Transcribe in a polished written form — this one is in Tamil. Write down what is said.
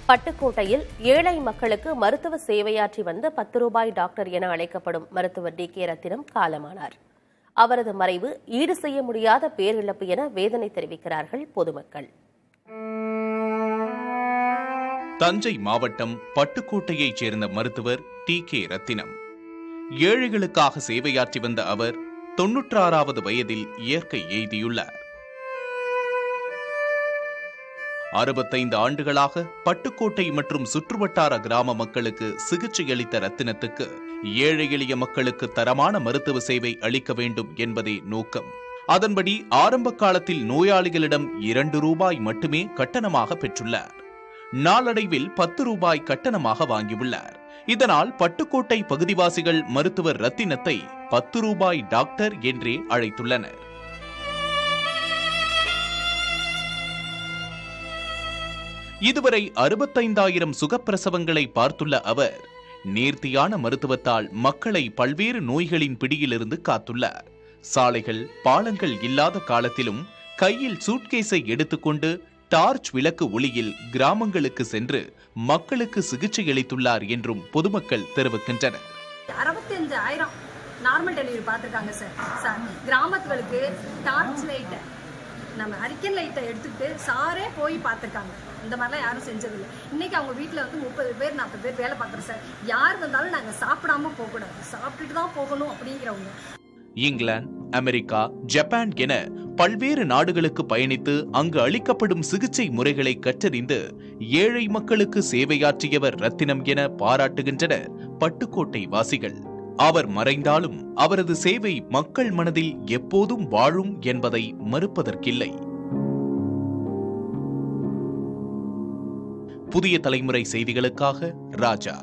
பட்டுக்கோட்டையில் ஏழை மக்களுக்கு மருத்துவ சேவையாற்றி வந்த 10 ரூபாய் டாக்டர் என அழைக்கப்படும் மருத்துவர் டி.கே. ரத்தினம் காலமானார். அவரது மறைவு ஈடு செய்ய முடியாத பேரிழப்பு என வேதனை தெரிவிக்கிறார்கள் பொதுமக்கள். தஞ்சை மாவட்டம் பட்டுக்கோட்டையைச் சேர்ந்த மருத்துவர் டி.கே. ரத்தினம். ஏழைகளுக்காக சேவையாற்றி வந்த அவர் 96வது வயதில் இயற்கை எய்தியுள்ளார். 65 ஆண்டுகளாக பட்டுக்கோட்டை மற்றும் சுற்றுவட்டார கிராம மக்களுக்கு சிகிச்சை அளித்த ரத்தினத்துக்கு ஏழை எளிய மக்களுக்கு தரமான மருத்துவ சேவை அளிக்க வேண்டும் என்பதே நோக்கம். அதன்படி ஆரம்ப காலத்தில் நோயாளிகளிடம் 2 ரூபாய் மட்டுமே கட்டணமாக பெற்றுள்ளார். நாளடைவில் 10 ரூபாய் கட்டணமாக வாங்கியுள்ளார். இதனால் பட்டுக்கோட்டை பகுதிவாசிகள் மருத்துவர் ரத்தினத்தை 10 ரூபாய் டாக்டர் என்றே அழைத்துள்ளனர். இதுவரை 65,000 சுகப்பிரசவங்களை பார்த்துள்ள அவர் நேர்த்தியான மருத்துவத்தால் மக்களை பல்வேறு நோய்களின் பிடியிலிருந்து காத்துள்ளார். சாலைகள் பாலங்கள் இல்லாத காலத்திலும் கையில் சூட்கேஸை எடுத்துக்கொண்டு டார்ச் விளக்கு ஒளியில் கிராமங்களுக்கு சென்று மக்களுக்கு சிகிச்சை அளித்துள்ளார் என்றும் பொதுமக்கள் தெரிவிக்கின்றனர். 65,000 நார்மல் டெலிவரி பார்த்துருக்காங்க சார். கிராமத்துகளுக்கு டார்ச் லைட்டை நம்ம அரிக்கன் லைட்டை எடுத்துக்கிட்டு சாரே போய் பார்த்துருக்காங்க. இந்த மாதிரிலாம் யாரும் செஞ்சதில்லை. இன்னைக்கு அவங்க வீட்டில் வந்து 30 பேர் 40 பேர் வேலை பார்க்குறோம் சார். யார் வந்தாலும் நாங்கள் சாப்பிடாம போகக்கூடாது, சாப்பிட்டுட்டு தான் போகணும் அப்படிங்கிறவங்க. இங்கிலாந்து, அமெரிக்கா, ஜப்பான் என பல்வேறு நாடுகளுக்கு பயணித்து அங்கு அளிக்கப்படும் சிகிச்சை முறைகளை கற்றறிந்து ஏழை மக்களுக்கு சேவையாற்றியவர் ரத்தினம் என பாராட்டுகின்றனர் பட்டுக்கோட்டை வாசிகள். அவர் மறைந்தாலும் அவரது சேவை மக்கள் மனதில் எப்போதும் வாழும் என்பதை மறுப்பதற்கில்லை. புதிய தலைமுறை செய்திகளுக்காக ராஜா.